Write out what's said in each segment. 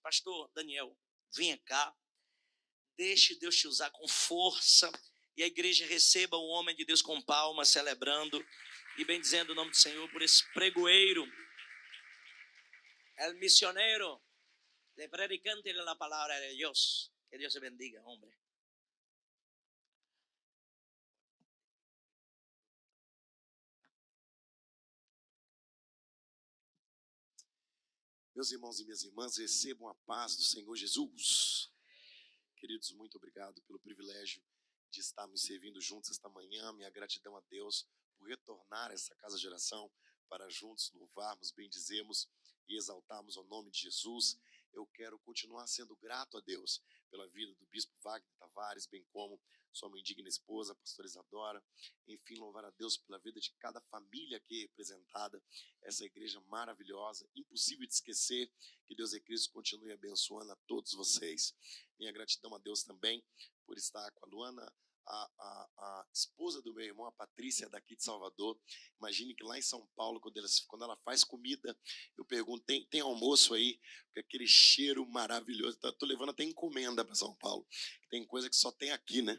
pastor Daniel, venha cá, deixe Deus te usar com força, e a igreja receba o homem de Deus com palmas, celebrando e bendizendo o nome do Senhor por esse pregoeiro, el misionero, le predicante de la palabra de Dios. Que Dios te bendiga, hombre. Meus irmãos e minhas irmãs, recebam a paz do Senhor Jesus. Queridos, muito obrigado pelo privilégio de estarmos servindo juntos esta manhã. Minha gratidão a Deus por retornar a essa casa de oração para juntos louvarmos, bendizermos e exaltarmos o nome de Jesus. Eu quero continuar sendo grato a Deus pela vida do bispo Wagner Tavares, bem como sua mãe digna esposa, a pastora Isadora. Enfim, louvar a Deus pela vida de cada família aqui representada, essa igreja maravilhosa, impossível de esquecer. Que Deus e Cristo continue abençoando a todos vocês. Minha gratidão a Deus também por estar com a Luana, a esposa do meu irmão, a Patrícia, daqui de Salvador. Imagine que lá em São Paulo, quando ela faz comida, eu pergunto, tem almoço aí? Porque aquele cheiro maravilhoso. Estou levando até encomenda para São Paulo. Tem coisa que só tem aqui, né?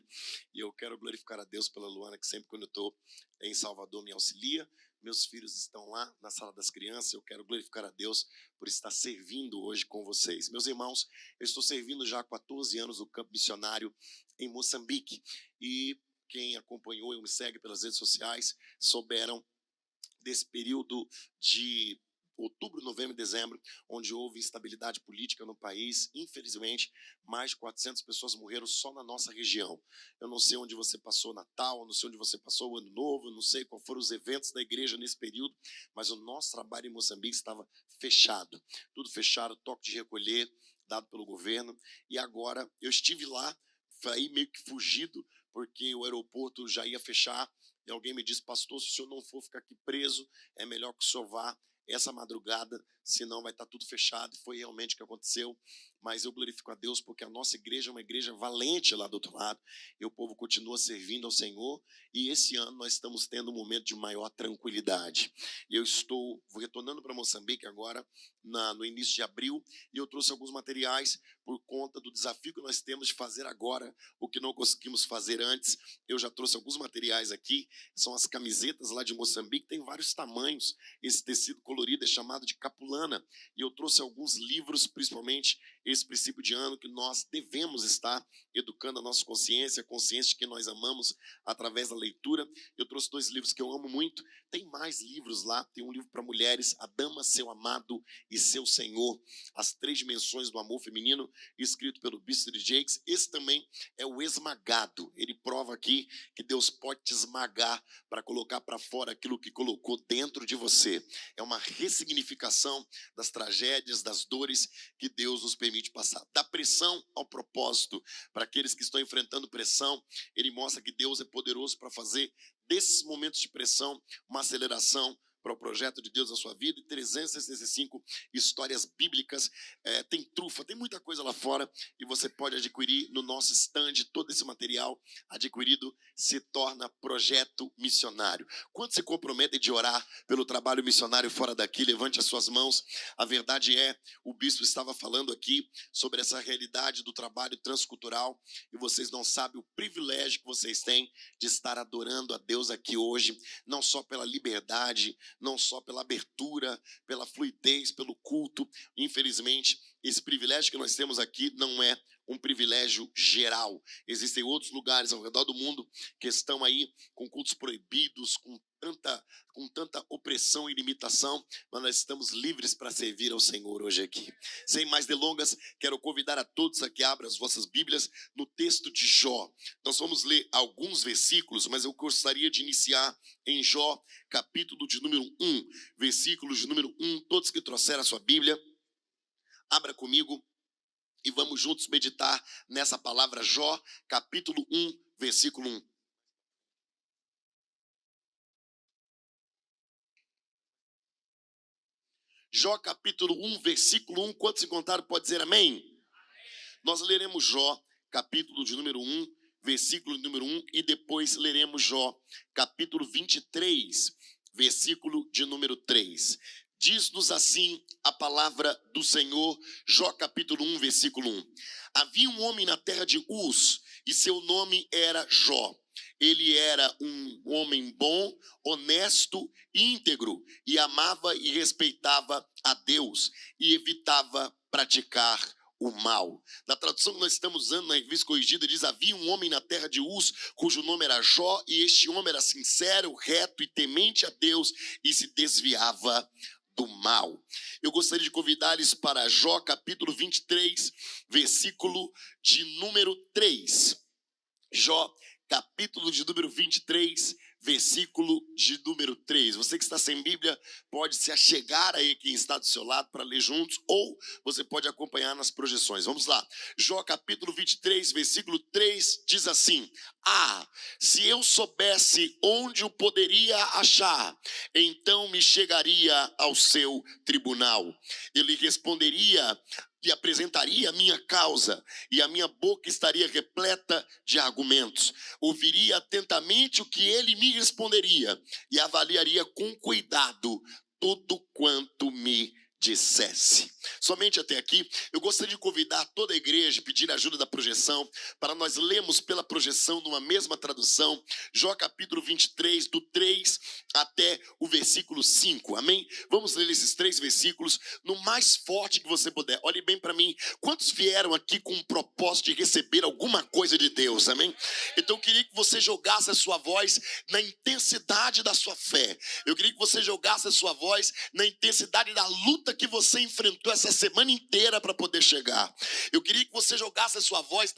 E eu quero glorificar a Deus pela Luana, que sempre quando eu estou em Salvador me auxilia. Meus filhos estão lá na sala das crianças. Eu quero glorificar a Deus por estar servindo hoje com vocês. Meus irmãos, eu estou servindo já há 14 anos no campo missionário em Moçambique. E quem acompanhou e me segue pelas redes sociais souberam desse período de outubro, novembro e dezembro, onde houve instabilidade política no país. Infelizmente, mais de 400 pessoas morreram só na nossa região. Eu não sei onde você passou Natal, não sei onde você passou o Ano Novo, não sei quais foram os eventos da igreja nesse período, mas o nosso trabalho em Moçambique estava fechado. Tudo fechado, toque de recolher, dado pelo governo. E agora, eu estive lá, aí meio que fugido, porque o aeroporto já ia fechar, e alguém me disse, pastor, se o senhor não for ficar aqui preso, é melhor que o senhor vá essa madrugada, senão vai estar tudo fechado. E foi realmente o que aconteceu. Mas eu glorifico a Deus porque a nossa igreja é uma igreja valente lá do outro lado, e o povo continua servindo ao Senhor, e esse ano nós estamos tendo um momento de maior tranquilidade. Eu estou retornando para Moçambique agora, no início de abril, e eu trouxe alguns materiais por conta do desafio que nós temos de fazer agora o que não conseguimos fazer antes. Eu já trouxe alguns materiais aqui, são as camisetas lá de Moçambique, tem vários tamanhos. Esse tecido colorido é chamado de capulana, e eu trouxe alguns livros, principalmente esse princípio de ano, que nós devemos estar educando a nossa consciência, a consciência de que nós amamos através da leitura. Eu trouxe 2 livros que eu amo muito. Tem mais livros lá, tem um livro para mulheres, A Dama, Seu Amado e Seu Senhor, as 3 dimensões do amor feminino, escrito pelo Bispo Jakes. Esse também é o Esmagado. Ele prova aqui que Deus pode te esmagar para colocar para fora aquilo que colocou dentro de você. É uma ressignificação das tragédias, das dores que Deus nos permite passar. Da pressão ao propósito. Para aqueles que estão enfrentando pressão, ele mostra que Deus é poderoso para fazer desses momentos de pressão uma aceleração para o projeto de Deus na sua vida. E 365 histórias bíblicas. Tem trufa, tem muita coisa lá fora, e você pode adquirir no nosso stand. Todo esse material adquirido se torna projeto missionário. Quando se comprometem de orar pelo trabalho missionário fora daqui, levante as suas mãos. A verdade é, o bispo estava falando aqui sobre essa realidade do trabalho transcultural, e vocês não sabem o privilégio que vocês têm de estar adorando a Deus aqui hoje, não só pela liberdade, não só pela abertura, pela fluidez, pelo culto. Infelizmente, esse privilégio que nós temos aqui não é um privilégio geral. Existem outros lugares ao redor do mundo que estão aí com cultos proibidos, com tanta opressão e limitação, mas nós estamos livres para servir ao Senhor hoje aqui. Sem mais delongas, quero convidar a todos a que abram as vossas Bíblias no texto de Jó. Nós vamos ler alguns versículos, mas eu gostaria de iniciar em Jó, capítulo de número 1, versículos de número 1. Todos que trouxeram a sua Bíblia, abra comigo e vamos juntos meditar nessa palavra. Jó, capítulo 1, versículo 1. Jó, capítulo 1, versículo 1. Quantos encontraram, pode dizer amém? Amém. Nós leremos Jó, capítulo de número 1, versículo número 1, e depois leremos Jó, capítulo 23, versículo de número 3. Diz-nos assim a palavra do Senhor, Jó capítulo 1, versículo 1. Havia um homem na terra de Uz, e seu nome era Jó. Ele era um homem bom, honesto e íntegro, e amava e respeitava a Deus, e evitava praticar o mal. Na tradução que nós estamos usando na Revista Corrigida, diz: havia um homem na terra de Uz, cujo nome era Jó, e este homem era sincero, reto e temente a Deus, e se desviava do mal. Eu gostaria de convidar-lhes para Jó capítulo 23, versículo de número 3. Jó capítulo de número 23, versículo de número 3. Você que está sem Bíblia, pode se achegar aí quem está do seu lado para ler juntos, ou você pode acompanhar nas projeções. Vamos lá. Jó capítulo 23, versículo 3 diz assim: se eu soubesse onde o poderia achar, então me chegaria ao seu tribunal. Ele responderia e apresentaria a minha causa, e a minha boca estaria repleta de argumentos. Ouviria atentamente o que ele me responderia, e avaliaria com cuidado tudo quanto me dissesse. Somente até aqui, eu gostaria de convidar toda a igreja, pedir a ajuda da projeção, para nós lermos pela projeção numa mesma tradução, Jó capítulo 23, do 3 até o versículo 5, amém? Vamos ler esses 3 versículos no mais forte que você puder. Olhe bem para mim, quantos vieram aqui com o propósito de receber alguma coisa de Deus, amém? Então eu queria que você jogasse a sua voz na intensidade da sua fé. Eu queria que você jogasse a sua voz na intensidade da luta que você enfrentou essa semana inteira para poder chegar. Eu queria que você jogasse a sua voz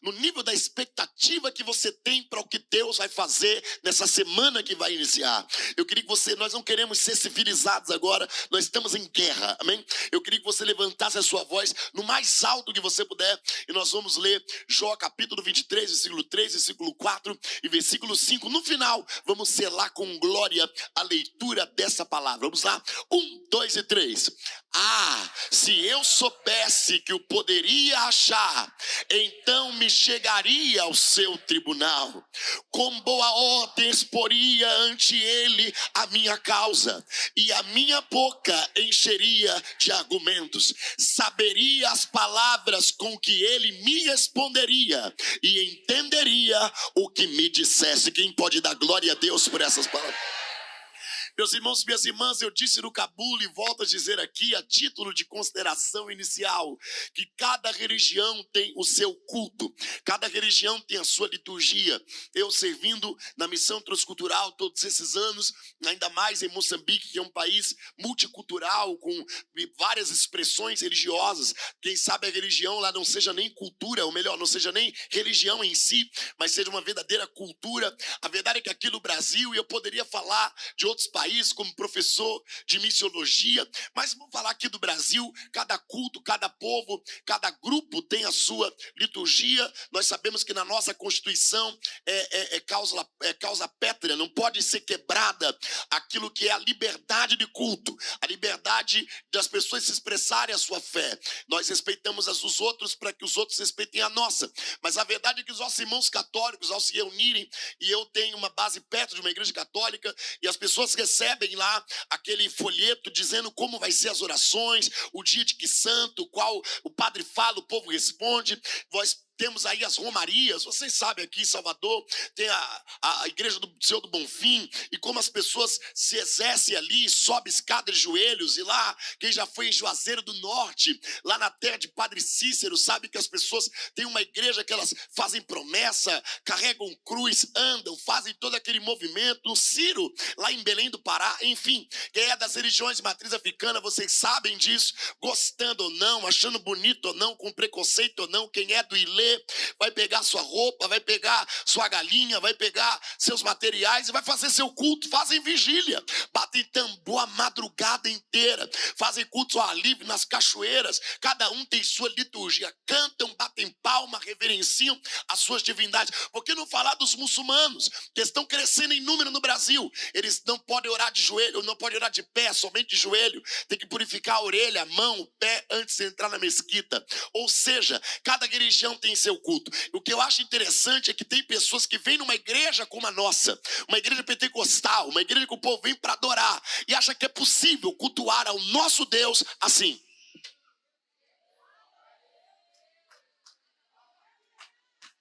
no nível da expectativa que você tem para o que Deus vai fazer nessa semana que vai iniciar. Eu queria que nós não queremos ser civilizados agora, nós estamos em guerra, amém? Eu queria que você levantasse a sua voz no mais alto que você puder, e nós vamos ler Jó capítulo 23, versículo 3, versículo 4 e versículo 5. No final, vamos selar com glória a leitura dessa palavra. Vamos lá? 1, 2 e 3. Se eu soubesse que o poderia achar, então me chegaria ao seu tribunal. Com boa ordem exporia ante ele a minha causa, e a minha boca encheria de argumentos. Saberia as palavras com que ele me responderia, e entenderia o que me dissesse. Quem pode dar glória a Deus por essas palavras? Meus irmãos e minhas irmãs, eu disse no Cabula e volto a dizer aqui, a título de consideração inicial, que cada religião tem o seu culto, cada religião tem a sua liturgia. Eu servindo na missão transcultural todos esses anos, ainda mais em Moçambique, que é um país multicultural, com várias expressões religiosas. Quem sabe a religião lá não seja nem cultura, ou melhor, não seja nem religião em si, mas seja uma verdadeira cultura. A verdade é que aqui no Brasil, e eu poderia falar de outros países, como professor de missiologia, mas vamos falar aqui do Brasil, cada culto, cada povo, cada grupo tem a sua liturgia. Nós sabemos que na nossa Constituição é causa pétrea, não pode ser quebrada aquilo que é a liberdade de culto, a liberdade das pessoas se expressarem a sua fé. Nós respeitamos as dos outros para que os outros respeitem a nossa, mas a verdade é que os nossos irmãos católicos, ao se reunirem, e eu tenho uma base perto de uma igreja católica, e as pessoas recebem lá aquele folheto dizendo como vai ser as orações, o dia de que santo, qual o padre fala, o povo responde. Nós temos aí as romarias, vocês sabem, aqui em Salvador tem a igreja do Senhor do Bonfim, e como as pessoas se exercem ali, sobe escada de joelhos. E lá, quem já foi em Juazeiro do Norte, lá na terra de Padre Cícero, sabe que as pessoas têm uma igreja que elas fazem promessa, carregam cruz, andam, fazem todo aquele movimento. No Ciro, lá em Belém do Pará, enfim, quem é das religiões de matriz africana, vocês sabem disso, gostando ou não, achando bonito ou não, com preconceito ou não. Quem é do Ilê vai pegar sua roupa, vai pegar sua galinha, vai pegar seus materiais e vai fazer seu culto. Fazem vigília, batem tambor a madrugada inteira, fazem cultos ao ar livre nas cachoeiras. Cada um tem sua liturgia, cantam, batem palma, reverenciam as suas divindades. Por que não falar dos muçulmanos, que estão crescendo em número no Brasil? Eles não podem orar de joelho, não podem orar de pé, somente de joelho. Tem que purificar a orelha, a mão, o pé antes de entrar na mesquita. Ou seja, cada religião tem oferecer o culto. O que eu acho interessante é que tem pessoas que vêm numa igreja como a nossa, uma igreja pentecostal, uma igreja que o povo vem para adorar, e acha que é possível cultuar ao nosso Deus assim.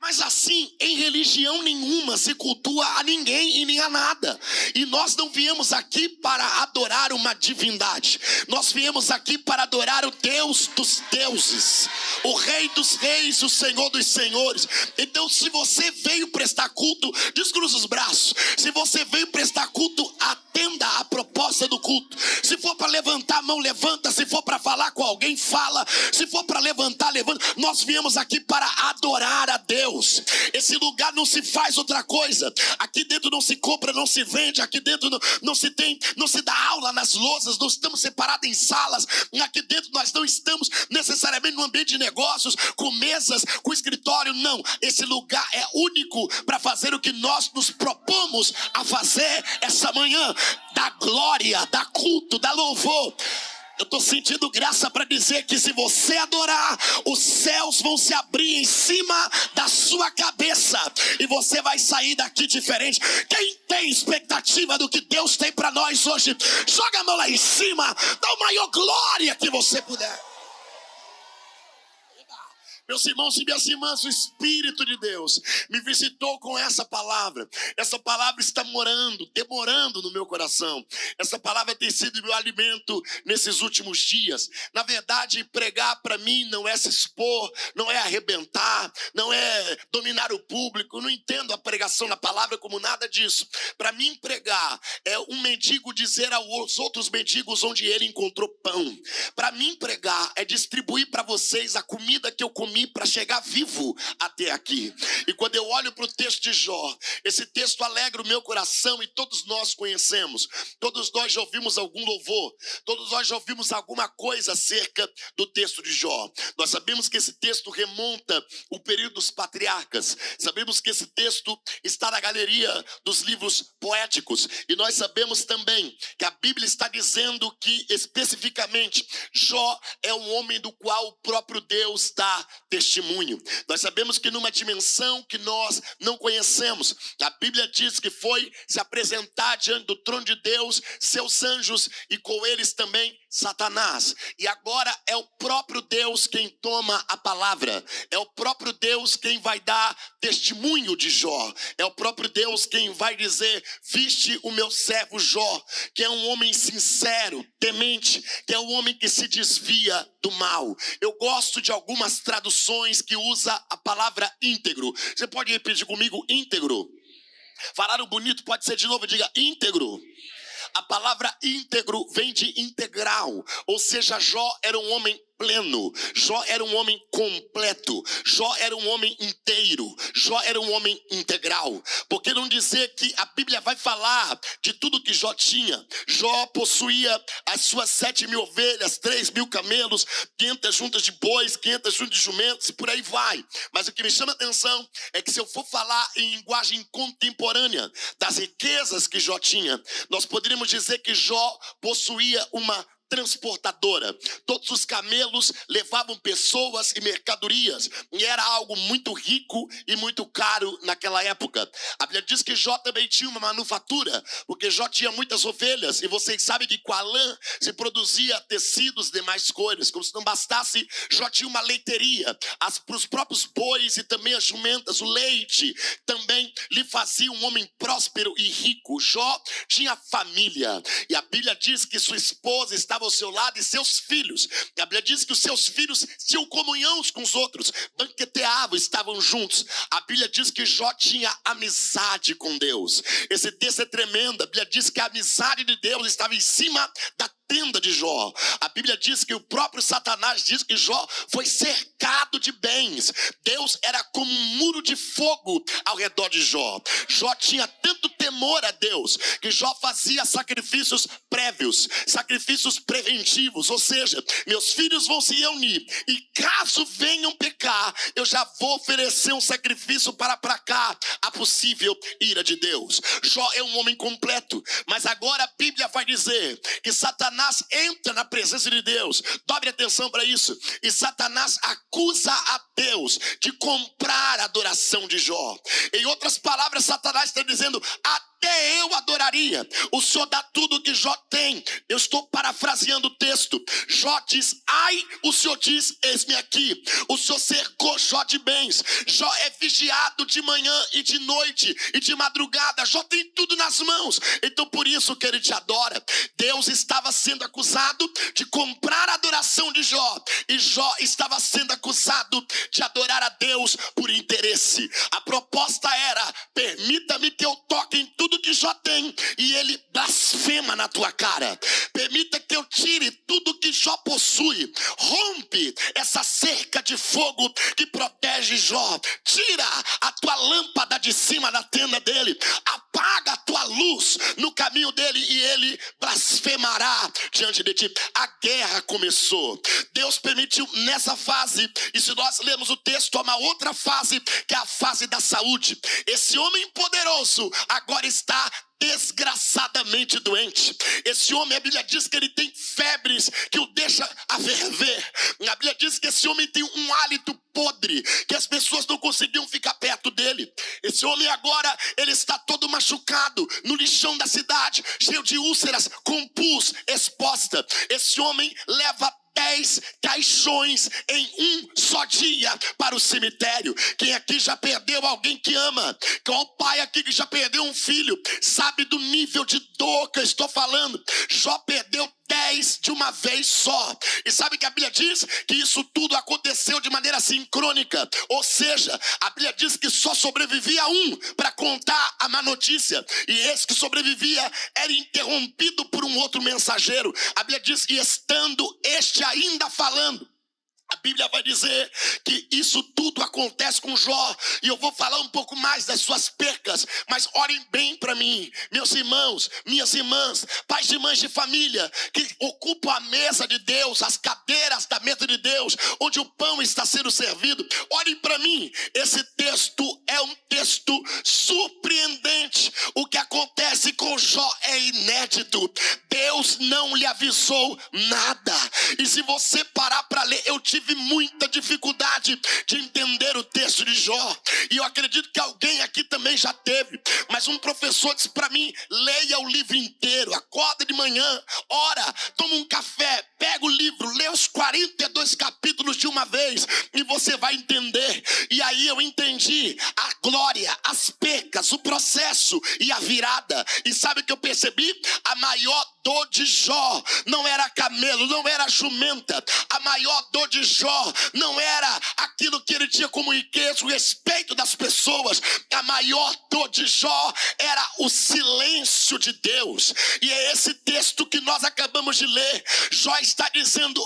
Mas assim, em religião nenhuma se cultua a ninguém e nem a nada. E nós não viemos aqui para adorar uma divindade. Nós viemos aqui para adorar o Deus dos deuses, o Rei dos reis, o Senhor dos senhores. Então, se você veio prestar culto, descruza os braços. Se você veio prestar culto, atenda a proposta do culto. Se for para levantar a mão, levanta. Se for para falar com alguém, fala. Se for para levantar, levanta. Nós viemos aqui para adorar a Deus. Esse lugar não se faz outra coisa. Aqui dentro não se compra, não se vende. Aqui dentro não se dá aula nas lousas. Não estamos separados em salas. Aqui dentro nós não estamos necessariamente no ambiente de negócios, com mesas, com escritório. Não, esse lugar é único para fazer o que nós nos propomos a fazer essa manhã. Dar glória, dar culto, dar louvor. Eu estou sentindo graça para dizer que se você adorar, os céus vão se abrir em cima da sua cabeça e você vai sair daqui diferente. Quem tem expectativa do que Deus tem para nós hoje, joga a mão lá em cima, dá a maior glória que você puder. Meus irmãos e minhas irmãs, o Espírito de Deus me visitou com essa palavra. Essa palavra está demorando no meu coração. Essa palavra tem sido meu alimento nesses últimos dias. Na verdade, pregar para mim não é se expor, não é arrebentar, não é dominar o público. Eu não entendo a pregação na palavra como nada disso. Para mim, pregar é um mendigo dizer aos outros mendigos onde ele encontrou pão. Para mim, pregar é distribuir para vocês a comida que eu comi para chegar vivo até aqui. E quando eu olho para o texto de Jó, esse texto alegra o meu coração e todos nós conhecemos. Todos nós já ouvimos algum louvor. Todos nós já ouvimos alguma coisa acerca do texto de Jó. Nós sabemos que esse texto remonta o período dos patriarcas. Sabemos que esse texto está na galeria dos livros poéticos. E nós sabemos também que a Bíblia está dizendo que especificamente Jó é um homem do qual o próprio Deus dá testemunho. Nós sabemos que numa dimensão que nós não conhecemos, a Bíblia diz que foi se apresentar diante do trono de Deus, seus anjos e com eles também Satanás. E agora é o próprio Deus quem toma a palavra. É o próprio Deus quem vai dar testemunho de Jó. É o próprio Deus quem vai dizer: viste o meu servo Jó, que é um homem sincero, temente, que é um homem que se desvia do mal. Eu gosto de algumas traduções que usa a palavra íntegro. Você pode repetir comigo: íntegro? Falaram bonito, pode ser de novo, diga íntegro. A palavra íntegro vem de integral, ou seja, Jó era um homem pleno, Jó era um homem completo, Jó era um homem inteiro, Jó era um homem integral. Por que não dizer que a Bíblia vai falar de tudo que Jó tinha? Jó possuía as suas 7.000 ovelhas, 3.000 camelos, 500 juntas de bois, 500 juntas de jumentos e por aí vai. Mas o que me chama a atenção é que se eu for falar em linguagem contemporânea das riquezas que Jó tinha, nós poderíamos dizer que Jó possuía uma transportadora. Todos os camelos levavam pessoas e mercadorias, e era algo muito rico e muito caro naquela época. A Bíblia diz que Jó também tinha uma manufatura, porque Jó tinha muitas ovelhas, e vocês sabem que com a lã se produzia tecidos de demais cores. Como se não bastasse, Jó tinha uma leiteria. Para os próprios bois e também as jumentas, o leite também lhe fazia um homem próspero e rico. Jó tinha família, e a Bíblia diz que sua esposa estava ao seu lado e seus filhos. A Bíblia diz que os seus filhos tinham comunhão uns com os outros, banqueteavam, estavam juntos. A Bíblia diz que Jó tinha amizade com Deus. Esse texto é tremendo. A Bíblia diz que a amizade de Deus estava em cima da tenda de Jó. A Bíblia diz que o próprio Satanás diz que Jó foi cercado de bens. Deus era como um muro de fogo ao redor de Jó. Jó tinha tanto temor a Deus que Jó fazia sacrifícios prévios, sacrifícios preventivos, ou seja, meus filhos vão se reunir e caso venham pecar, eu já vou oferecer um sacrifício para aplacar a possível ira de Deus. Jó é um homem completo, mas agora a Bíblia vai dizer que Satanás entra na presença de Deus. Dobre atenção para isso. E Satanás acusa a Deus de comprar a adoração de Jó. Em outras palavras, Satanás está dizendo: até eu adoraria. O Senhor dá tudo o que Jó tem. Eu estou parafraseando o texto. Jó diz: ai, o Senhor diz: eis-me aqui. O Senhor cercou Jó de bens. Jó é vigiado de manhã e de noite e de madrugada. Jó tem tudo nas mãos. Então por isso que ele te adora. Deus estava sendo acusado de comprar a adoração de Jó, e Jó estava sendo acusado de adorar a Deus por interesse. A proposta era: permita-me que eu toque em tudo que Jó tem, e ele blasfema na tua cara. Permita que eu tire tudo que Jó possui. Rompe essa cerca de fogo que protege Jó. Tira a tua lâmpada de cima da tenda dele. Apaga a tua luz no caminho dele, e ele blasfemará diante de ti. A guerra começou. Deus permitiu nessa fase, e se nós lermos o texto, há uma outra fase, que é a fase da saúde. Esse homem poderoso agora está desgraçadamente doente. Esse homem, a Bíblia diz que ele tem febres que o deixa a ferver. A Bíblia diz que esse homem tem um hálito podre, que as pessoas não conseguiam ficar perto dele. Esse homem agora, ele está todo machucado, no lixão da cidade, cheio de úlceras, com pus exposta. Esse homem leva 10 caixões em um só dia para o cemitério. Quem aqui já perdeu alguém que ama? Qual pai aqui que já perdeu um filho sabe do nível de dor que eu estou falando? Jó perdeu 10 de uma vez só. E sabe que a Bíblia diz que isso tudo aconteceu de maneira sincrônica. Ou seja, a Bíblia diz que só sobrevivia um para contar a má notícia, e esse que sobrevivia era interrompido por um outro mensageiro. A Bíblia diz que, estando este ainda falando, a Bíblia vai dizer que isso tudo acontece com Jó. E eu vou falar um pouco mais das suas percas, mas orem bem para mim, meus irmãos, minhas irmãs, pais e mães de família que ocupam a mesa de Deus, as cadeiras da mesa de Deus, onde o pão está sendo servido. Orem para mim. Esse texto é um texto surpreendente. O que acontece com Jó é inédito. Deus não lhe avisou nada. E se você parar para ler, eu tive muita dificuldade de entender o texto de Jó, e eu acredito que alguém aqui também já teve. Mas um professor disse para mim: leia o livro inteiro, acorda de manhã, ora, toma um café, pega o livro, lê os 42 capítulos de uma vez, e você vai entender. E aí eu entendi a glória, as percas, o processo e a virada. E sabe o que eu percebi? A maior dor de Jó não era camelo, não era jumenta. A maior dor de Jó não era aquilo que ele tinha como riqueza, o respeito das pessoas. A maior dor de Jó era o silêncio de Deus. E é esse texto que nós acabamos de ler. Jó está dizendo: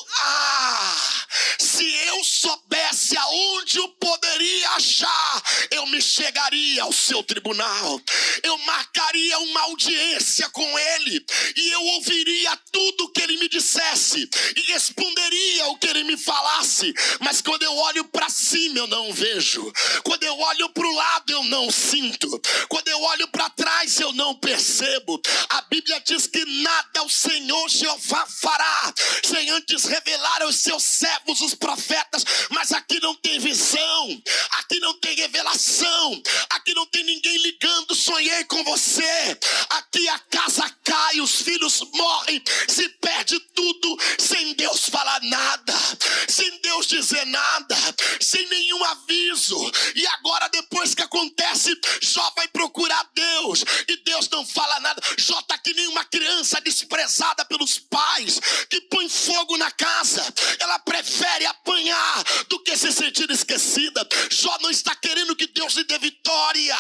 se eu soubesse aonde eu poderia achar, eu me chegaria ao seu tribunal, eu marcaria uma audiência com ele, e eu ouviria tudo que ele me dissesse e responderia o que ele me falasse. Mas quando eu olho para cima, eu não vejo. Quando eu olho para o lado, eu não sinto. Quando eu olho para trás, eu não percebo. A Bíblia diz que nada o Senhor Jeová fará sem antes revelar aos seus servos, os profetas. Mas aqui não tem visão, aqui não tem revelação, aqui não tem ninguém ligando: sonhei com você. Aqui a casa cai, os filhos morrem, se perde tudo, sem Deus falar nada, sem Deus dizer nada, sem nenhum aviso. E agora, depois que acontece, Jó vai procurar Deus, e Deus não fala nada. Jó está que nem uma criança desprezada pelos pais, que põe fogo na casa. Ela prefere apanhar do que se sentir esquecida. Jó não está querendo que Deus lhe dê vitória.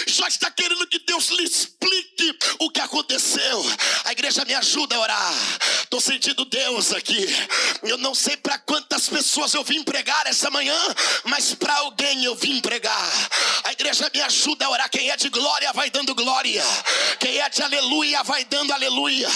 Jó está querendo que Deus lhe explique o que aconteceu. A igreja me ajuda a orar. Estou sentindo Deus aqui. Eu não sei para quantas pessoas eu vim pregar essa manhã, mas para alguém eu vim pregar. A igreja me ajuda a orar. Quem é de glória vai dando glória, quem é de aleluia vai dando aleluia.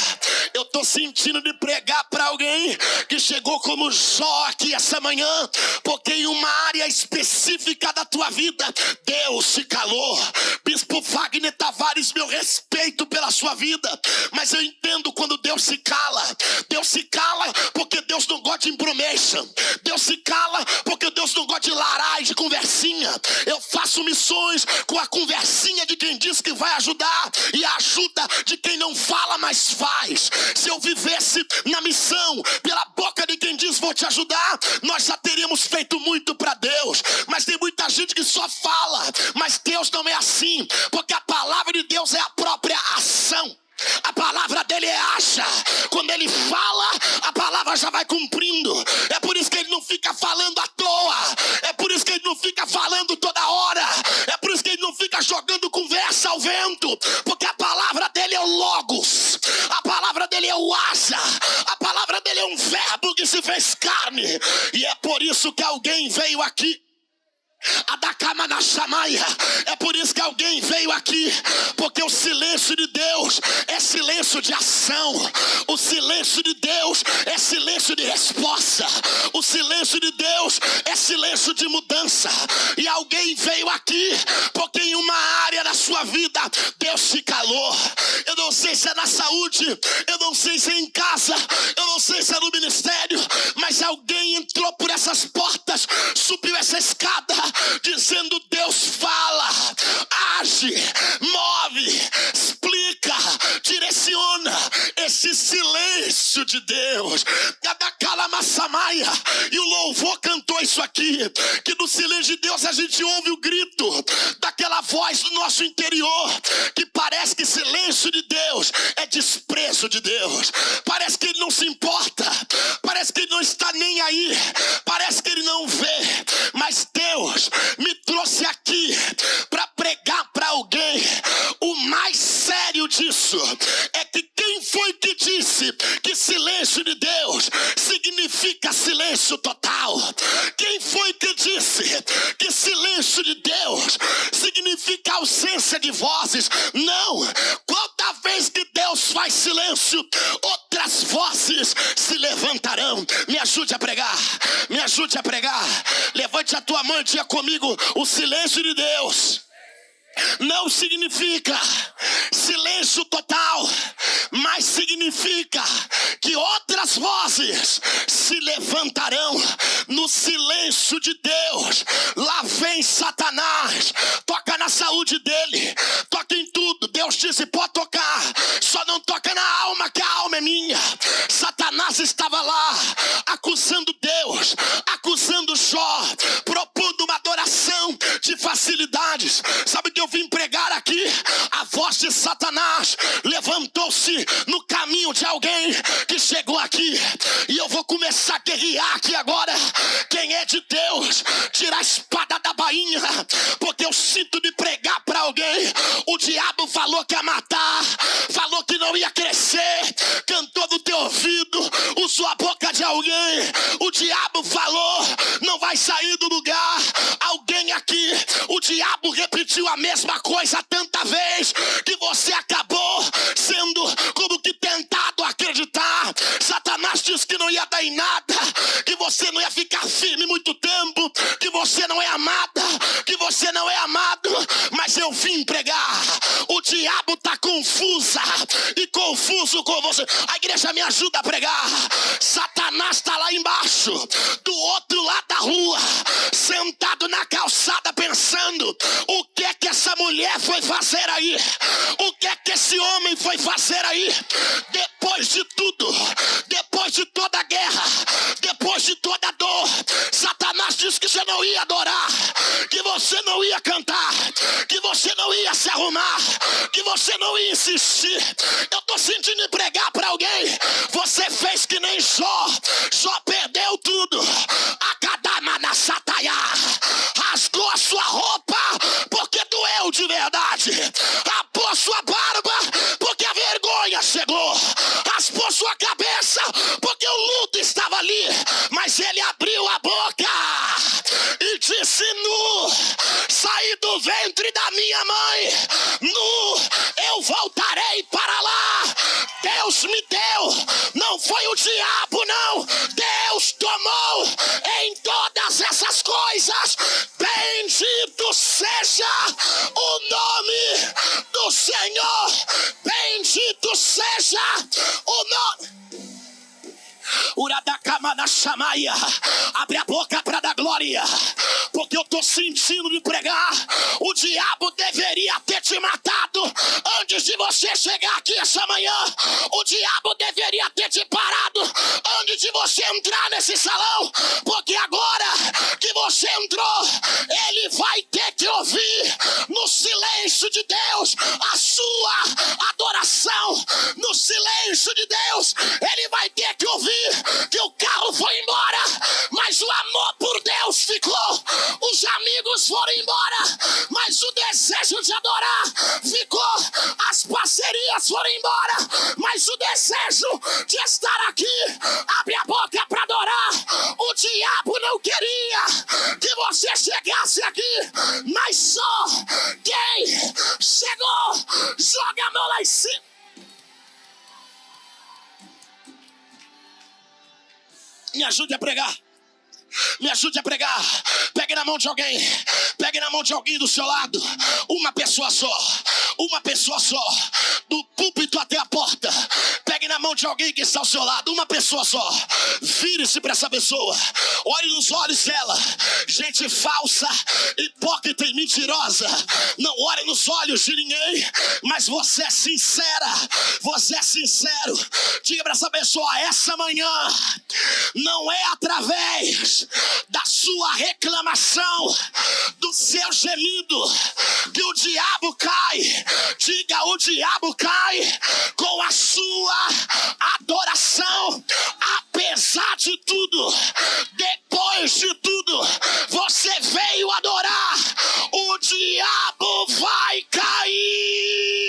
Eu estou sentindo de pregar para alguém que chegou como Jó aqui essa manhã, porque em uma área específica da tua vida Deus se calou. Bispo Wagner Tavares, meu respeito pela sua sua vida. Mas eu entendo quando Deus se cala. Deus se cala porque Deus não gosta de information. Deus se cala porque Deus não gosta de lará e de conversinha. Eu faço missões com a conversinha de quem diz que vai ajudar e a ajuda de quem não fala, mas faz. Se eu vivesse na missão pela boca de quem diz vou te ajudar, nós já teríamos feito muito para Deus. Mas tem muita gente que só fala, mas Deus não é assim, porque a palavra de Deus é a própria ação. A palavra dele é acha. Quando ele fala, a palavra já vai cumprindo. É por isso que ele não fica falando à toa. É por isso que ele não fica falando toda hora. É por isso que ele não fica jogando conversa ao vento. Porque a palavra dele é o logos. A palavra dele é o asa. A palavra dele é um verbo que se fez carne. E é por isso que alguém veio aqui. Adakama na chamaia. É por isso que alguém veio aqui, porque o silêncio de Deus é silêncio de ação. O silêncio de Deus é silêncio de resposta. O silêncio de Deus é silêncio de mudança. E alguém veio aqui porque em uma área da sua vida Deus se calou. Eu não sei se é na saúde, eu não sei se é em casa, eu não sei se é no ministério, mas alguém entrou por essas portas, subiu essa escada dizendo: Deus fala, age, move, explica, direciona. Esse silêncio de Deus, e o louvor cantou isso aqui, que no silêncio de Deus a gente ouve o grito daquela voz do nosso interior, que parece que silêncio de Deus é desprezo de Deus. Parece que ele não se importa, parece que ele não está nem aí, parece que ele não vê. Mas Deus me trouxe aqui para pregar para alguém. O mais sério disso é que quem foi que disse que silêncio de Deus significa silêncio total? Quem foi que disse que silêncio de Deus significa ausência de vozes? Não. Toda vez que Deus faz silêncio, outras vozes se levantarão. Me ajude a pregar, me ajude a pregar. Levante a tua mão e diga comigo: o silêncio de Deus não significa silêncio total, mas significa que outras vozes se levantarão. No silêncio de Deus, lá vem Satanás, toca na saúde dele, toca em tudo. Deus disse: pode tocar, só não toca na alma, que a alma é minha. Satanás estava lá acusando Deus, acusando Jó, propondo uma adoração de facilidades. Sabe o que eu vim pregar aqui? A voz de Satanás levantou-se no caminho de alguém que chegou aqui, e eu vou começar a guerrear aqui agora. Quem é de Deus, tira a espada da bainha, porque eu sinto de pregar para alguém. O diabo falou que ia matar, falou que não ia crescer, cantou no teu ouvido, usou a boca de alguém. O diabo falou: não vai sair do lugar. Alguém aqui, o diabo repetiu a mesma coisa tanta vez que você acabou sendo como que tentado a acreditar. Satanás disse que não ia dar em nada, que você não ia ficar firme muito tempo, que você não é amada, que você não é amado. Mas eu vim pregar. O diabo está confusa e confuso com você. A igreja me ajuda a pregar. Satanás está lá embaixo, do outro lado da rua, sentado na calçada, pensando: o que é que essa mulher foi fazer aí? O que é que esse homem foi fazer aí? Depois de tudo, depois de toda a guerra, depois de toda a dor, Satanás disse que você não ia adorar, que você não ia cantar, que você não ia se arrumar, que você não ia insistir. Eu estou sentindo em pregar para alguém. Você fez que nem Jó. Jó perdeu tudo. Akadama na sataya, rasgou a sua roupa porque doeu de verdade, rapou sua barba porque a vergonha chegou, raspou sua cabeça porque o luto estava ali. Mas ele abriu a boca e disse: nu, saí do ventre da minha mãe, nu eu voltarei para lá. Deus me deu, não foi o diabo não, Deus tomou em todas essas coisas. Bendito seja o nome do Senhor, bendito queria, porque eu estou sentindo de pregar. O diabo deveria ter te matado antes de você chegar aqui essa manhã. O diabo deveria ter te parado antes de você entrar nesse salão, porque agora que você entrou, ele vai ter que ouvir no silêncio de Deus a sua adoração. No silêncio de Deus, ele vai ter que ouvir que o carro foi embora, mas o amor por Deus ficou. Os amigos foram embora, mas o desejo de adorar ficou. As parcerias foram embora, mas o desejo de estar aqui. Abre a boca para adorar. O diabo não queria que você chegasse aqui, mas só quem chegou, joga a mão lá em cima. Me ajude a pregar. Me ajude a pregar. Pegue na mão de alguém. Pegue na mão de alguém do seu lado. Uma pessoa só. Uma pessoa só. Do púlpito até a porta. Pegue na mão de alguém que está ao seu lado. Uma pessoa só. Vire-se para essa pessoa. Olhe nos olhos dela. Gente falsa, hipócrita e mentirosa. Não olhe nos olhos de ninguém, mas você é sincera. Você é sincero. Diga para essa pessoa: essa manhã não é através da sua reclamação, do seu gemido, que o diabo cai. Diga: o diabo cai com a sua adoração. Apesar de tudo, depois de tudo, você veio adorar. O diabo vai cair.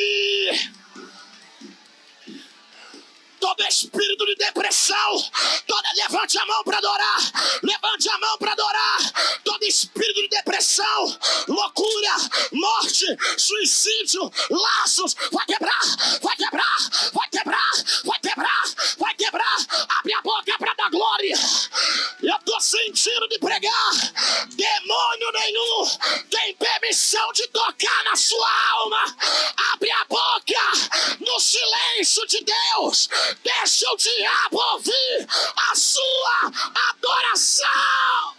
Todo espírito de depressão, levante a mão para adorar. Levante a mão para adorar. Todo espírito de depressão, loucura, morte, suicídio, laços, vai quebrar, vai quebrar, vai quebrar, vai quebrar, vai quebrar. Abre a boca para dar glória. Eu estou sentindo de pregar. Demônio nenhum tem permissão de tocar na sua alma. Abre a boca no silêncio de Deus. Deixa o diabo ouvir a sua adoração.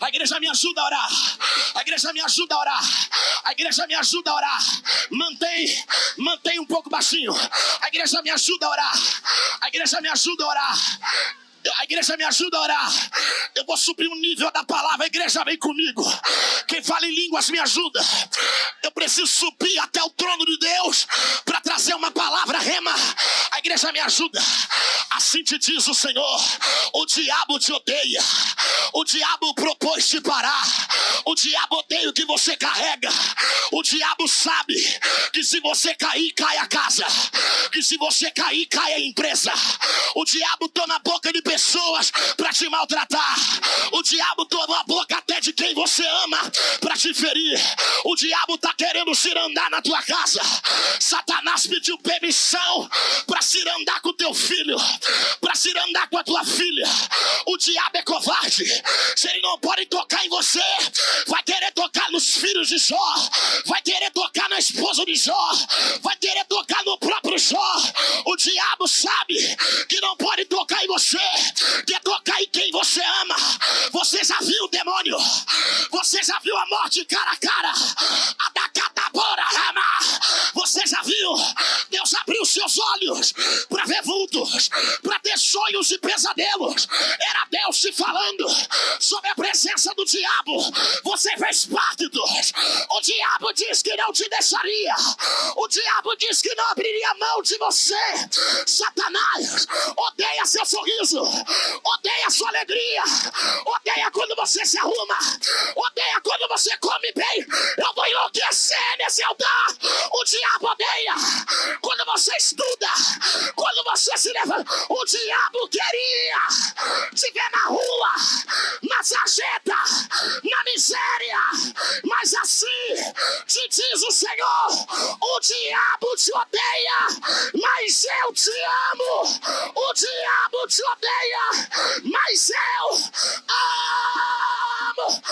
A igreja me ajuda a orar. A igreja me ajuda a orar. A igreja me ajuda a orar. Mantém um pouco baixinho. A igreja me ajuda a orar. A igreja me ajuda a orar. A igreja me ajuda a orar. Eu vou subir o nível da palavra. A igreja vem comigo. Quem fala em línguas me ajuda. Eu preciso subir até o trono de Deus para trazer uma palavra rema. A igreja me ajuda. Assim te diz o Senhor: o diabo te odeia. O diabo propôs te parar. O diabo odeia o que você carrega. O diabo sabe que se você cair, cai a casa. Que se você cair, cai a empresa. O diabo toma a boca de pessoas para te maltratar. O diabo toma a boca até de quem você ama para te ferir. O diabo está querendo cirandar na tua casa. Satanás pediu permissão para cirandar com o teu filho, para cirandar com a tua filha. O diabo é covarde. Se ele não pode tocar em você, vai querer tocar nos filhos de Jó, vai querer tocar na esposa de Jó, vai querer tocar no próprio Jó. O diabo sabe que não pode tocar em você, quer tocar em quem você ama. Você já viu o demônio? Você já viu a morte cara a cara? A da catabora rama. Você já viu? Deus abriu seus olhos para ver vultos, para ter sonhos e pesadelos. Era Deus te falando sobre a presença do diabo. Você fez parte dos. O diabo diz que não te deixaria. O diabo diz que não abriria mão de você. Satanás odeia seu sorriso, odeia sua alegria, odeia quando você se arruma, odeia quando você come bem. Eu vou enlouquecer nesse altar. O diabo odeia quando você estuda, quando você se levanta. O diabo queria te ver na rua, na sarjeta, na miséria. Mas assim te diz o Senhor: o diabo te odeia, mas eu te amo. O diabo te odeia, mas eu amo.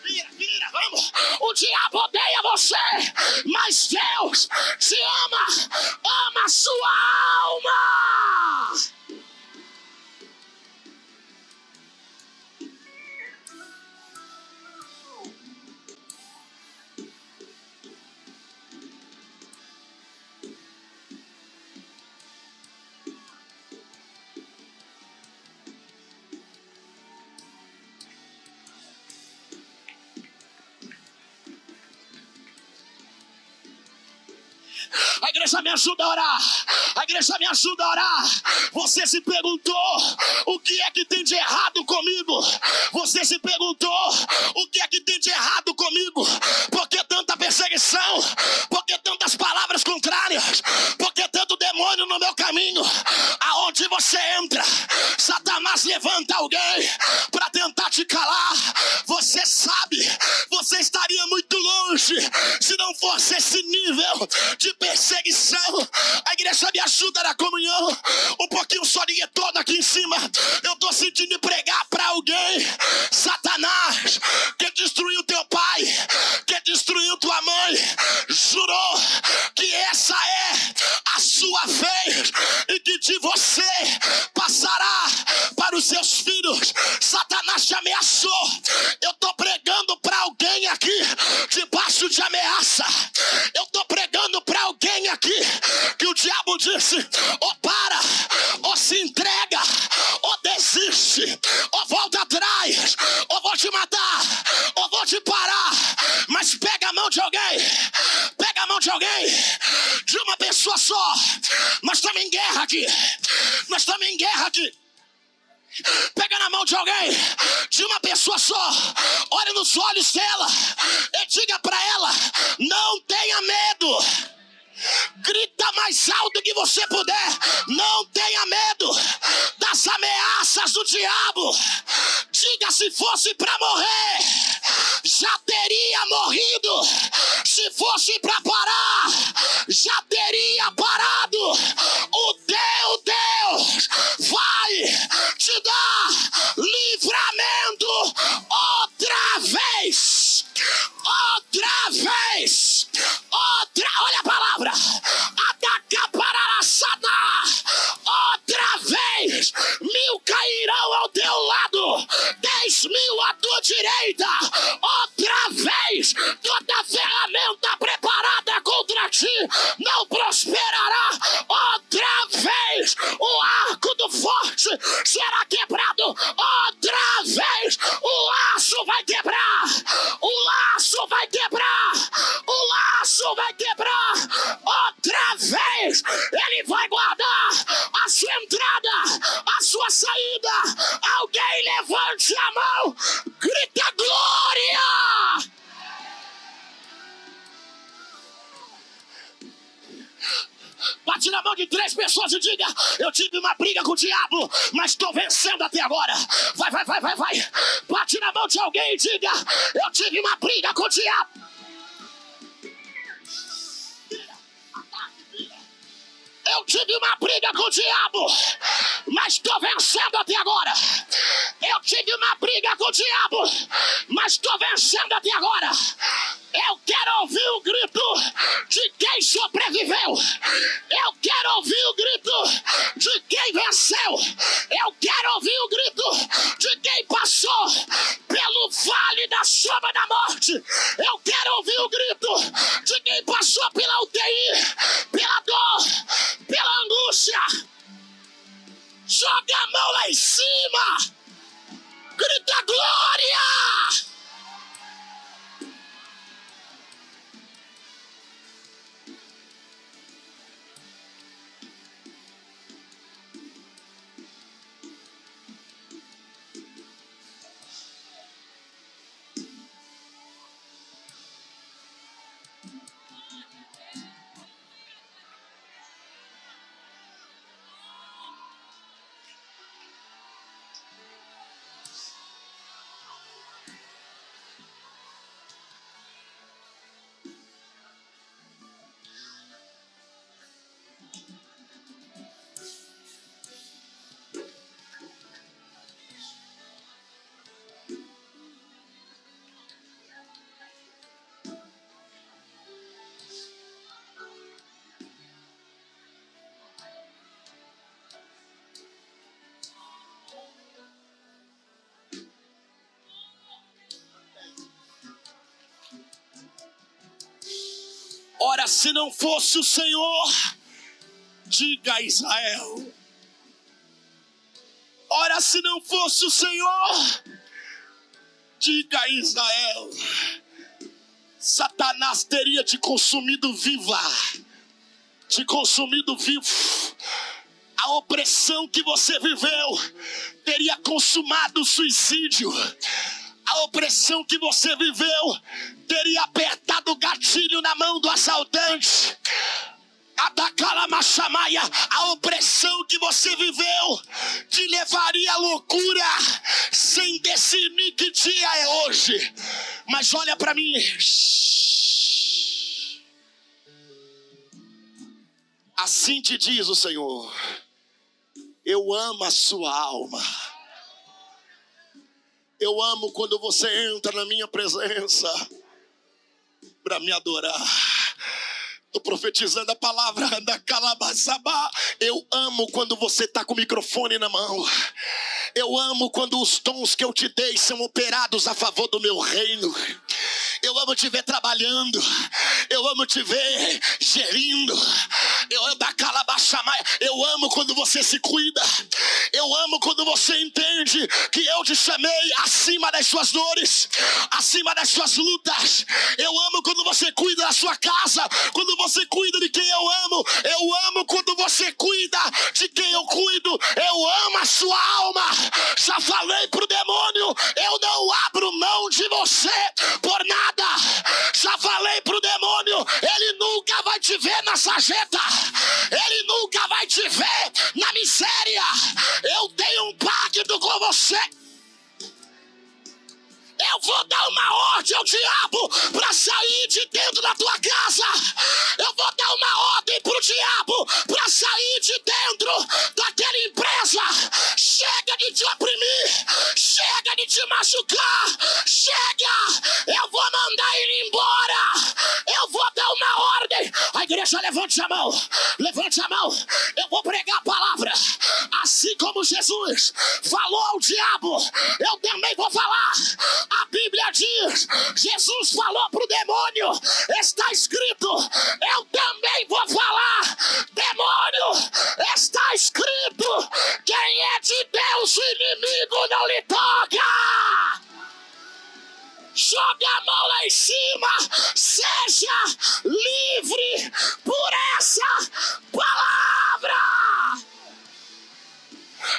Vira, vamos. igreja me ajuda a orar. A igreja me ajuda a orar. Você se perguntou o que é que tem de errado comigo? Você se perguntou o que é que tem de errado comigo? Por que tanta perseguição? Por que tantas palavras contrárias? Por que tanto demônio no meu caminho? Aonde você entra, Satanás levanta alguém para tentar te calar. Você sabe, você estaria muito longe se não fosse esse nível de perseguição. A igreja me ajuda na comunhão. Um pouquinho só de retorno aqui em cima. Eu estou sentindo de pregar para alguém. Satanás quer destruir o teu pai, quer destruir tua mãe. Jurou que essa é a sua vez e que de você passará para os seus filhos. Satanás te ameaçou. Eu estou pregando para alguém aqui debaixo de ameaça. Eu estou pregando para alguém aqui que o diabo disse: ou para, ou se entrega, ou desiste, ou volta atrás, ou vou te matar, ou vou te parar. Mas pega a mão de alguém, pega a mão de alguém, de uma pessoa só. Nós estamos em guerra aqui, nós estamos em guerra aqui. Pega na mão de alguém, de uma pessoa só. Olha nos olhos dela e diga para ela: não tenha medo. Grita mais alto que você puder. Não tenha medo das ameaças do diabo. Diga: se fosse para morrer, já teria morrido. Se fosse para parar, já teria parado. O teu Deus vai te dar livramento outra vez. Outra vez. Olha a palavra. Ataca para assada. Outra vez. 1000 cairão ao teu lado, 10.000 à tua direita. Outra vez. Toda ferramenta preparada contra ti não prosperará. Outra vez. O arco do forte será quebrado. Outra vez. O laço vai quebrar. O laço vai quebrar. O laço vai quebrar. Outra vez. Ele vai guardar a sua entrada, a sua saída. Alguém levante a mão. Grita glória. Bate na mão de 3 pessoas e diga: eu tive uma briga com o diabo, mas estou vencendo até agora. Vai. Bate na mão de alguém e diga: eu tive uma briga com o diabo. Eu tive uma briga com o diabo, mas estou vencendo até agora. Eu tive uma briga com o diabo, mas estou vencendo até agora. Eu quero ouvir o grito de quem sobreviveu. Eu quero ouvir o grito de quem venceu. Eu quero ouvir o grito de quem passou pelo vale da sombra da morte. Eu quero ouvir o grito de quem passou pela UTI, pela dor, pela angústia. Joga a mão lá em cima. Grita glória. Ora, se não fosse o Senhor, diga a Israel. Ora, se não fosse o Senhor, diga a Israel. Satanás teria te consumido viva, te consumido vivo. A opressão que você viveu teria consumado o suicídio. A opressão que você viveu teria apertado o gatilho na mão do assaltante. A opressão que você viveu te levaria à loucura sem discernir que dia é hoje. Mas olha para mim. Assim te diz o Senhor: eu amo a sua alma. Eu amo quando você entra na minha presença para me adorar. Estou profetizando a palavra da Calabaçabá. Eu amo quando você está com o microfone na mão. Eu amo quando os dons que eu te dei são operados a favor do meu reino. Eu amo te ver trabalhando. Eu amo te ver gerindo. Eu amo a Calabaçamaia. Eu amo quando você se cuida. Eu amo quando você entende que eu te chamei acima das suas dores, acima das suas lutas. Eu amo quando você cuida da sua casa, quando você cuida de quem eu amo. Eu amo quando você cuida de quem eu cuido. Eu amo a sua alma. Já falei pro demônio, eu não abro mão de você por nada. Já falei pro demônio, ele nunca vai te ver na sarjeta. Ele nunca vai te ver na miséria. Eu tenho um pacto com você. Eu vou dar uma ordem ao diabo para sair de dentro da tua casa. Eu vou dar uma ordem pro diabo para sair de dentro daquela empresa. Chega de te oprimir. Chega de te machucar. Chega. Eu vou mandar ele embora. Eu vou dar uma ordem. A igreja, levante a mão. Levante a mão. Eu vou pregar a palavra. Assim como Jesus falou ao diabo, eu também vou falar. A Bíblia diz, Jesus falou para o demônio, está escrito, eu também vou falar, demônio, está escrito, quem é de Deus o inimigo não lhe toca. Joga a mão lá em cima, seja livre por essa palavra.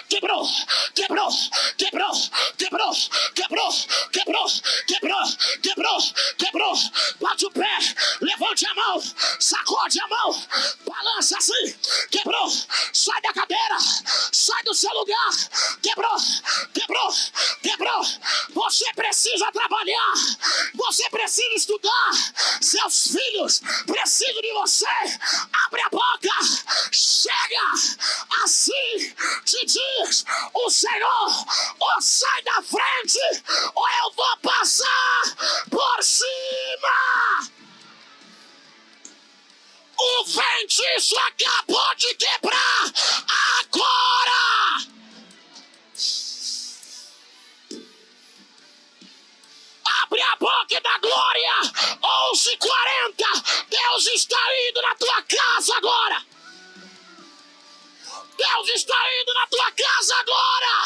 Quebrou, quebrou, quebrou, quebrou, quebrou, quebrou, quebrou, quebrou, quebrou. Bate o pé, levante a mão, sacode a mão, balança assim. Quebrou, sai da cadeira, sai do seu lugar. Quebrou, quebrou, quebrou. Você precisa trabalhar, você precisa estudar. Seus filhos precisam de você. Abre a boca, chega. Assim te diz o Senhor: ou sai da frente, ou eu vou passar por cima. O feitiço acabou de quebrar agora. Abre a boca da glória. 11h40. Deus está indo na tua casa agora. Deus está indo na tua casa agora.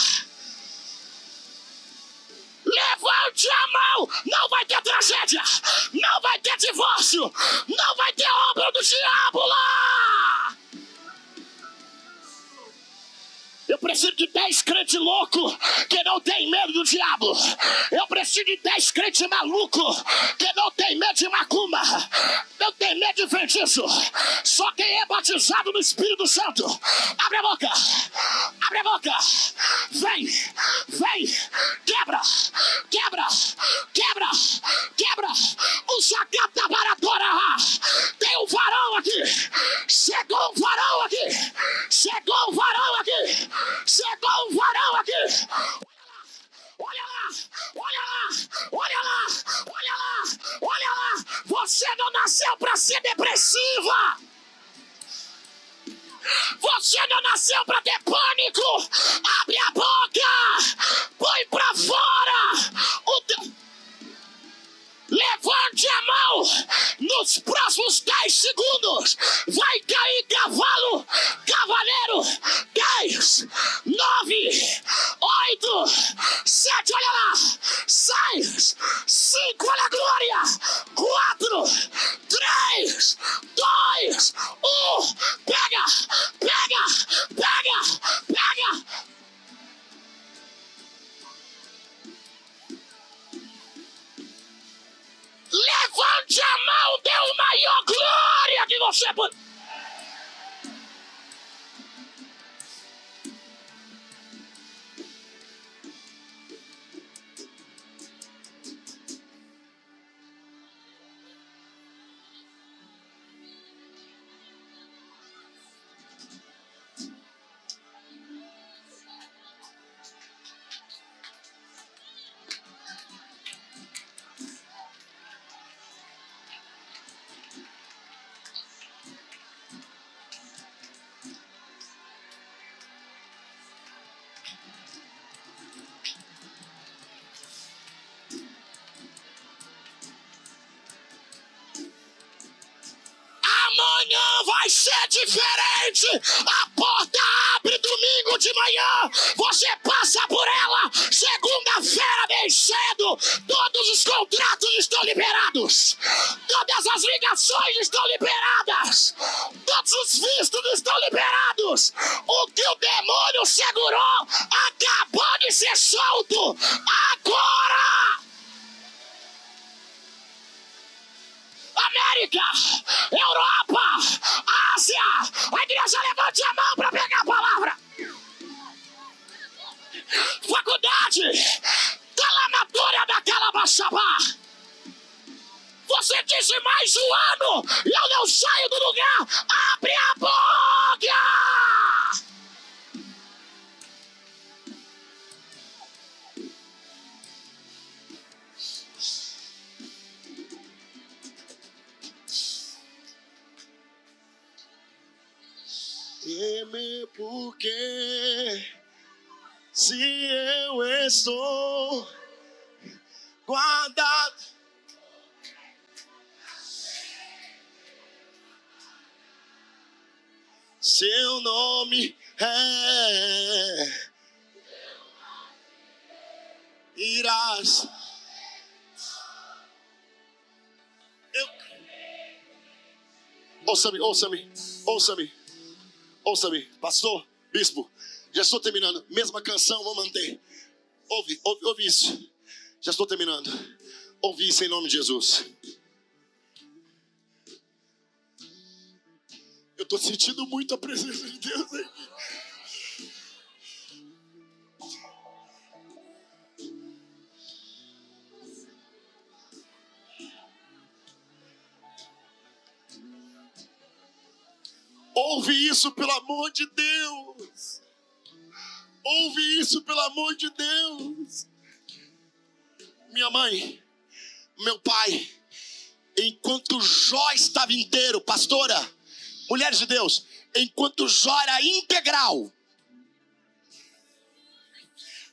Levante a mão. Não vai ter tragédia. Não vai ter divórcio. Não vai ter obra do diabo lá. Eu preciso de 10 crentes loucos que não tem medo do diabo. Eu preciso de 10 crentes malucos que não tem medo de macumba. Não tem medo de feitiço. Só quem é batizado no Espírito Santo. Abre a boca. Abre a boca. Vem. Vem. Quebra. Quebra. Quebra. Quebra. O sacata baratora. Tem um varão aqui. Chegou um varão aqui. Chegou um varão aqui. Chegou um varão aqui. Olha lá, olha lá, olha lá, olha lá, olha lá. Você não nasceu para ser depressiva. Você não nasceu para ter pânico. Abre a boca. Põe para fora. Levante a mão. Nos próximos 10 segundos vai cair cavalo, cavaleiro. 10, 9, 8, 7, olha lá. 6, 5, olha a glória. 4, 3, 2, 1. você... Amanhã vai ser diferente. A porta abre domingo de manhã. Você passa por ela. Segunda-feira, bem cedo. Todos os contratos estão liberados. Todas as ligações estão liberadas. Todos os vistos estão liberados. O que o demônio segurou acabou de ser solto. Agora! América, Europa, Ásia, a igreja levante a mão para pegar a palavra. Faculdade, Calamatória da Calabaçabá. Você disse mais um ano e eu não saio do lugar. Abre a boca! Temer porque se eu estou guardado, seu nome irás. Ouça-me, pastor, bispo, já estou terminando. Mesma canção, vou manter. Ouve isso. Já estou terminando. Ouve isso em nome de Jesus. Eu estou sentindo muito a presença de Deus aqui. Ouve isso, pelo amor de Deus. Ouve isso, pelo amor de Deus. Minha mãe, meu pai, enquanto Jó estava inteiro, pastora, mulheres de Deus, enquanto Jó era integral,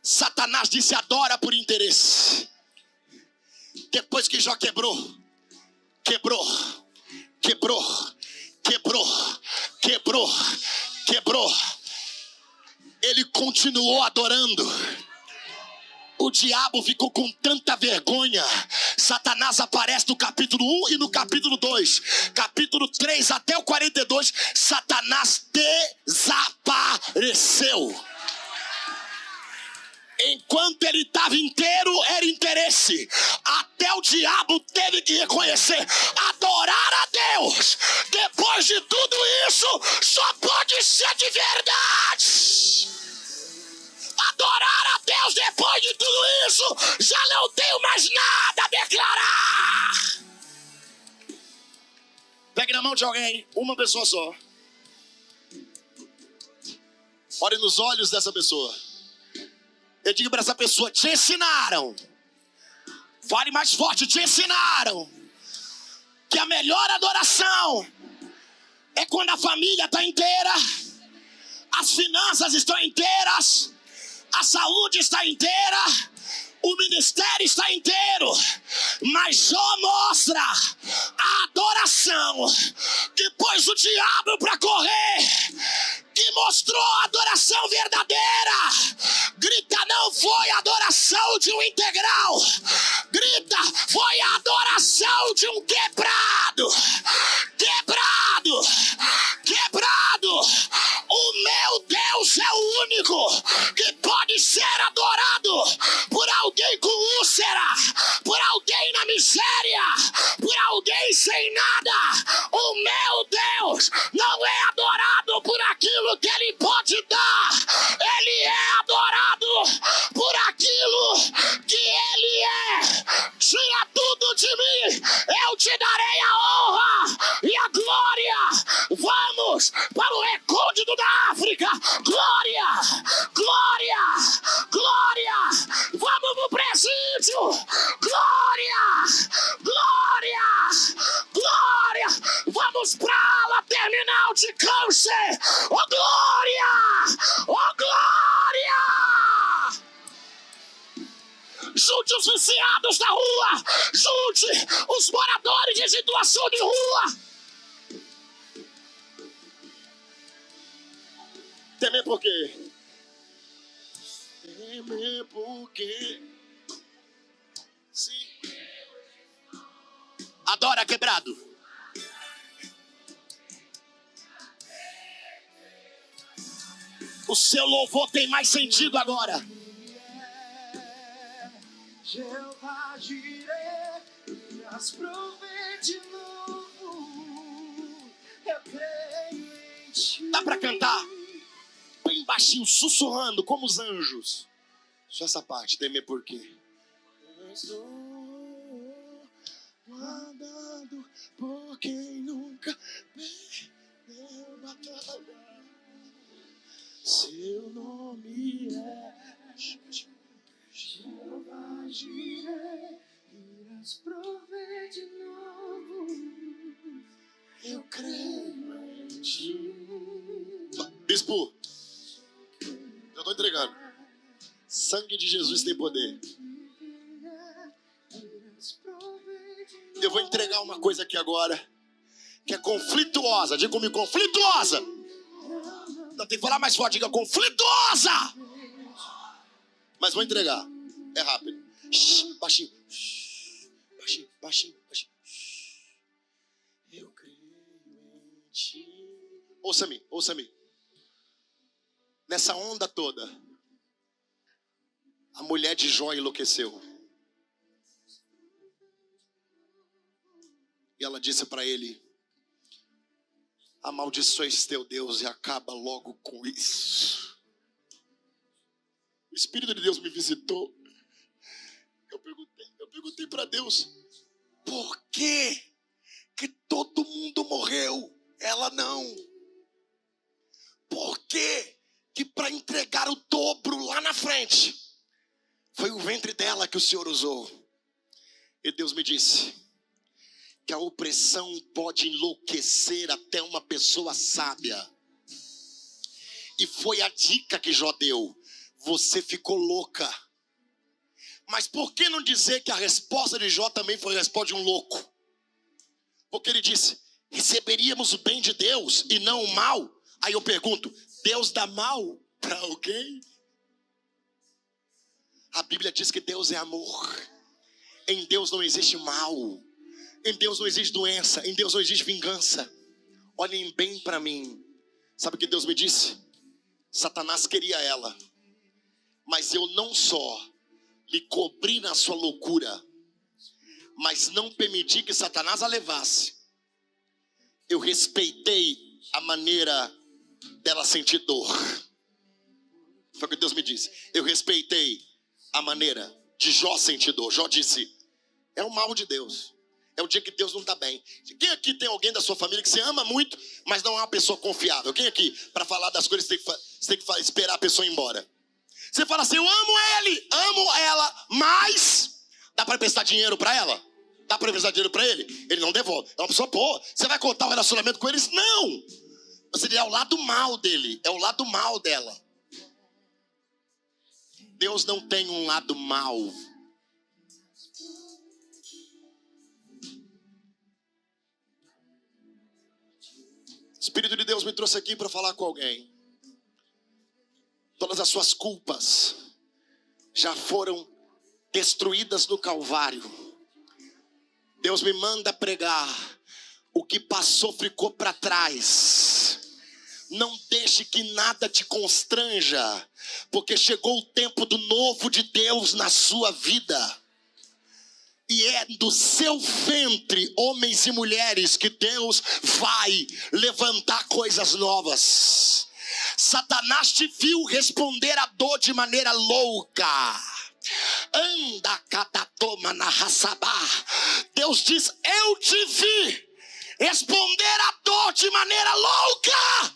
Satanás disse: adora por interesse. Depois que Jó quebrou, ele continuou adorando. O diabo ficou com tanta vergonha. Satanás aparece no capítulo 1 e no capítulo 2. Capítulo 3 até o 42, Satanás desapareceu. Enquanto ele estava inteiro, era interesse. Até o diabo teve que reconhecer: adorar a Deus, depois de tudo isso, só pode ser de verdade. Adorar a Deus depois de tudo isso, já não tenho mais nada a declarar. Pegue na mão de alguém, uma pessoa só. Olhe nos olhos dessa pessoa. Eu digo para essa pessoa: te ensinaram. Fale mais forte: te ensinaram que a melhor adoração é quando a família está inteira, as finanças estão inteiras, a saúde está inteira, o ministério está inteiro. Mas Jó mostra a adoração que pôs o diabo para correr, que mostrou a adoração verdadeira. Grita: não foi a adoração de um integral. Grita: foi a adoração de um quebrado. O meu Deus é o único que pode ser adorado por alguém com úlcera, alguém na miséria, por alguém sem nada. O meu Deus Deus não é adorado por aquilo que Ele pode dar. Ele é adorado por aquilo que Ele é. Tira tudo de mim, eu te darei a honra e a glória. Vamos para o recôndito da África. Glória, glória, glória. Vamos pro presídio. Glória, glória, glória. Vamos pra ala terminal de câncer. Oh glória, oh glória. Junte os viciados da rua. Junte os moradores de situação de rua. Temer por quê? Temer por quê? Sim. Adora quebrado. O seu louvor tem mais sentido agora. Jeová Jireh, irás prover de novo. Eu creio em ti. Dá pra cantar bem baixinho, sussurrando como os anjos. Só essa parte, temer por quê? Eu estou guardado por quem nunca perdeu batalha. Seu nome é Jeová Jireh, irás prover de novo. Eu creio em ti. Bispo, eu tô entregando. Sangue de Jesus tem poder. Eu vou entregar uma coisa aqui agora que é conflituosa. Diga comigo, conflituosa. Não, tem que falar mais forte, diga conflituosa. Mas vou entregar. É rápido. Baixinho. Baixinho, baixinho, baixinho. Eu creio em ti. Ouça-me, ouça-me. Nessa onda toda, a mulher de Jó enlouqueceu. E ela disse para ele: amaldiçoe teu Deus e acaba logo com isso. O Espírito de Deus me visitou. Eu perguntei para Deus: por que todo mundo morreu? Ela não. Por que para entregar o dobro lá na frente, foi o ventre dela que o Senhor usou? E Deus me disse que a opressão pode enlouquecer até uma pessoa sábia. E foi a dica que Jó deu. Você ficou louca. Mas por que não dizer que a resposta de Jó também foi a resposta de um louco? Porque ele disse: receberíamos o bem de Deus e não o mal. Aí eu pergunto: Deus dá mal para alguém? A Bíblia diz que Deus é amor. Em Deus não existe mal. Em Deus não existe doença. Em Deus não existe vingança. Olhem bem para mim. Sabe o que Deus me disse? Satanás queria ela, mas eu não só lhe cobri na sua loucura, mas não permiti que Satanás a levasse. Eu respeitei a maneira dela sentir dor. Foi o que Deus me disse. Eu respeitei a maneira de Jó sentir dor. Jó disse: é o mal de Deus. É o dia que Deus não está bem. Quem aqui tem alguém da sua família que você ama muito, mas não é uma pessoa confiável? Quem aqui, para falar das coisas, você tem que esperar a pessoa ir embora? Você fala assim: eu amo ele, amo ela, mas dá para emprestar dinheiro para ela? Dá para emprestar dinheiro para ele? Ele não devolve. É uma pessoa, pô, você vai cortar o relacionamento com eles? Não! Você é o lado mal dele, é o lado mal dela. Deus não tem um lado mal. O Espírito de Deus me trouxe aqui para falar com alguém. Todas as suas culpas já foram destruídas no Calvário. Deus me manda pregar: o que passou ficou para trás. Não deixe que nada te constranja, porque chegou o tempo do novo de Deus na sua vida. E é do seu ventre, homens e mulheres, que Deus vai levantar coisas novas. Satanás te viu responder a dor de maneira louca. Anda catatoma na raçabá. Deus diz: eu te vi responder a dor de maneira louca.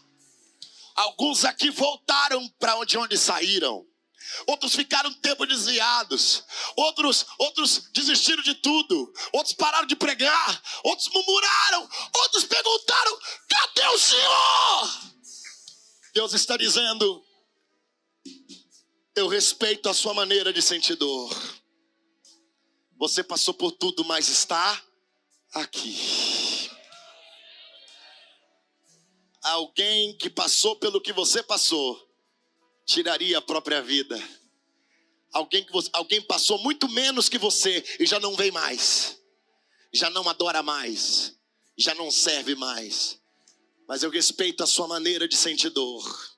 Alguns aqui voltaram para onde saíram. Outros ficaram um tempo desviados. Outros desistiram de tudo. Outros pararam de pregar. Outros murmuraram. Outros perguntaram: cadê o Senhor? Deus está dizendo: eu respeito a sua maneira de sentir dor. Você passou por tudo, mas está aqui. Alguém que passou pelo que você passou tiraria a própria vida. Alguém passou muito menos que você e já não vem mais. Já não adora mais. Já não serve mais. Mas eu respeito a sua maneira de sentir dor.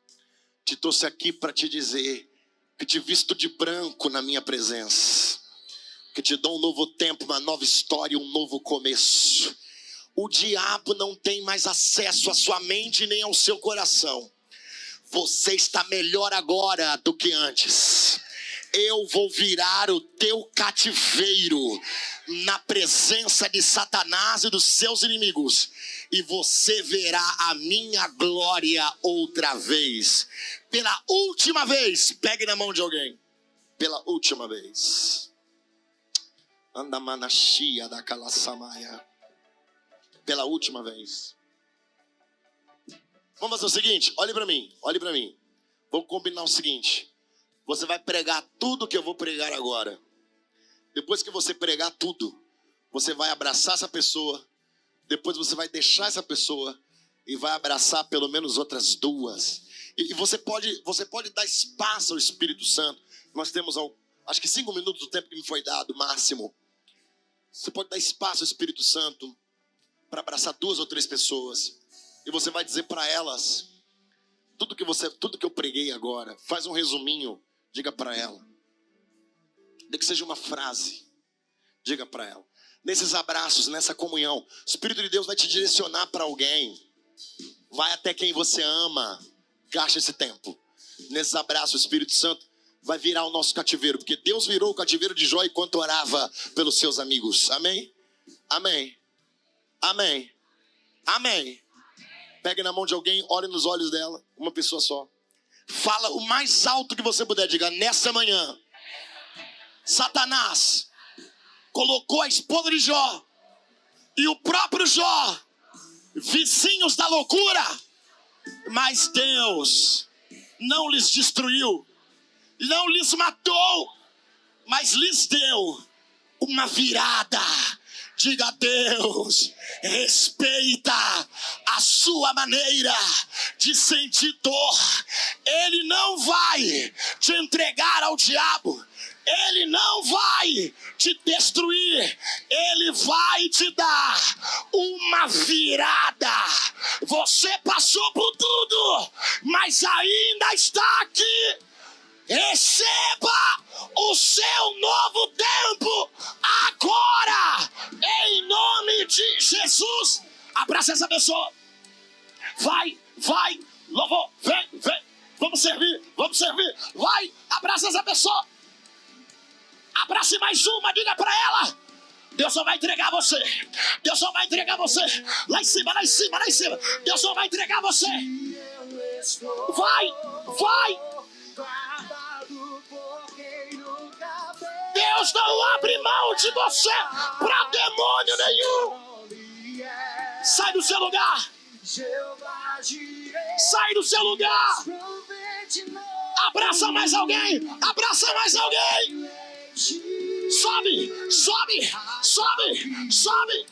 Te trouxe aqui para te dizer que te visto de branco na minha presença. Que te dou um novo tempo, uma nova história, um novo começo. O diabo não tem mais acesso à sua mente nem ao seu coração. Você está melhor agora do que antes. Eu vou virar o teu cativeiro na presença de Satanás e dos seus inimigos. E você verá a minha glória outra vez. Pela última vez, pegue na mão de alguém. Pela última vez. Andamanashia da Kalassamaya. Pela última vez. Vamos fazer o seguinte, olhe para mim. Vamos combinar o seguinte. Você vai pregar tudo que eu vou pregar agora. Depois que você pregar tudo, você vai abraçar essa pessoa. Depois você vai deixar essa pessoa e vai abraçar pelo menos outras duas. E você pode dar espaço ao Espírito Santo. Nós temos, acho que 5 minutos do tempo que me foi dado, máximo. Você pode dar espaço ao Espírito Santo para abraçar 2 ou 3 pessoas. E você vai dizer para elas tudo que eu preguei agora. Faz um resuminho, diga para ela. Nem que seja uma frase, diga para ela. Nesses abraços, nessa comunhão, o Espírito de Deus vai te direcionar para alguém. Vai até quem você ama. Gaste esse tempo. Nesses abraços, o Espírito Santo vai virar o nosso cativeiro. Porque Deus virou o cativeiro de Jó enquanto orava pelos seus amigos. Amém? Amém. Amém. Amém. Pegue na mão de alguém, olhe nos olhos dela. Uma pessoa só. Fala o mais alto que você puder. Diga: nessa manhã, Satanás colocou a esposa de Jó e o próprio Jó vizinhos da loucura. Mas Deus não lhes destruiu, não lhes matou, mas lhes deu uma virada. Diga: Deus respeita a sua maneira de sentir dor. Ele não vai te entregar ao diabo. Ele não vai te destruir. Ele vai te dar uma virada. Você passou por tudo, mas ainda está aqui. Receba o seu novo tempo agora, em nome de Jesus. Abraça essa pessoa. Vai, louvor, vem. Vamos servir. Vai, abraça essa pessoa. Abrace mais uma, diga pra ela: Deus só vai entregar você. Deus só vai entregar você. Lá em cima. Deus só vai entregar você. Vai. Deus não abre mão de você pra demônio nenhum. Sai do seu lugar. Sai do seu lugar. Abraça mais alguém. Sobe.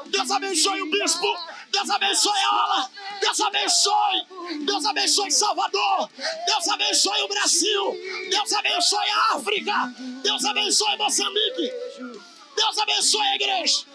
Deus abençoe o bispo. Deus abençoe a aula. Deus abençoe Salvador. Deus abençoe o Brasil. Deus abençoe a África. Deus abençoe Moçambique. Deus abençoe a igreja.